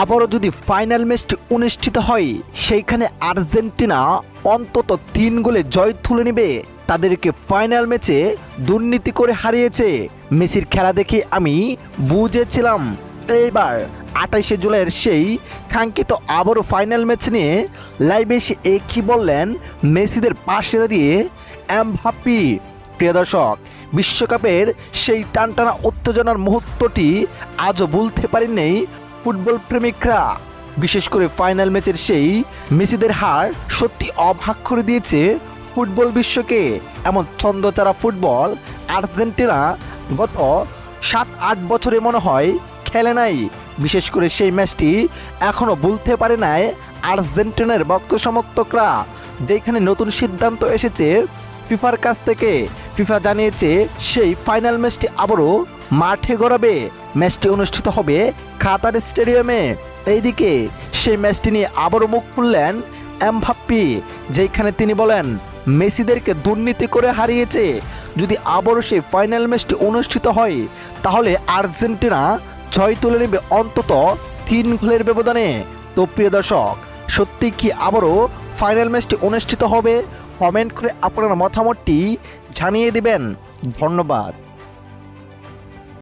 আবারও যদি ফাইনাল ম্যাচটি অনুষ্ঠিত হয় সেইখানে আর্জেন্টিনা অন্তত 3 গোলে জয় তুলে নেবে। তাদেরকে ফাইনাল ম্যাচে দুর্নীতি করে হারিয়েছে। মেসির খেলা দেখে আমি বুঝেছিলাম এইবার 28শে জুলাইয়ের সেই কাঙ্ক্ষিত আবারও ফাইনাল ম্যাচ নিয়ে লাইভে এসে একই বললেন মেসিদের পাশে দাঁড়িয়ে এমবাপ্পে। প্রিয় দর্শক, বিশ্বকাপের সেই টানটানা উত্তেজনার মুহূর্তটি আজও ভুলতে পারেননি ফুটবল প্রেমিকরা। বিশেষ করে ফাইনাল ম্যাচের সেই মেসিদের হার সত্যি অবাক করে দিয়েছে ফুটবল বিশ্বকে। এমন ছন্দছাড়া ফুটবল আর্জেন্টিনা গত 7-8 বছরে মনে হয় খেলে নাই। বিশেষ করে সেই ম্যাচটি এখনও ভুলতে পারে নাই আর্জেন্টিনার ভক্ত সমর্থকরা। যেখানে নতুন সিদ্ধান্ত এসেছে ফিফার কাছ থেকে। ফিফা জানিয়েছে সেই ফাইনাল ম্যাচটি আবারও মাঠে গড়াবে। ম্যাচটি অনুষ্ঠিত হবে কাতার স্টেডিয়ামে। এইদিকে সেই ম্যাচটি নিয়ে আবারও মুখ খুললেন এমবাপ্পে, যেখানে তিনি বলেন মেসিদেরকে দুর্নীতি করে হারিয়েছে। যদি আবারও সেই ফাইনাল ম্যাচটি অনুষ্ঠিত হয় তাহলে আর্জেন্টিনা জয় তুলে নেবে অন্তত 3 গোলের ব্যবধানে। তো প্রিয় দর্শক, সত্যি কি আবারও ফাইনাল ম্যাচটি অনুষ্ঠিত হবে? কমেন্ট করে আপনার মতামতটি জানিয়ে দিবেন। ধন্যবাদ।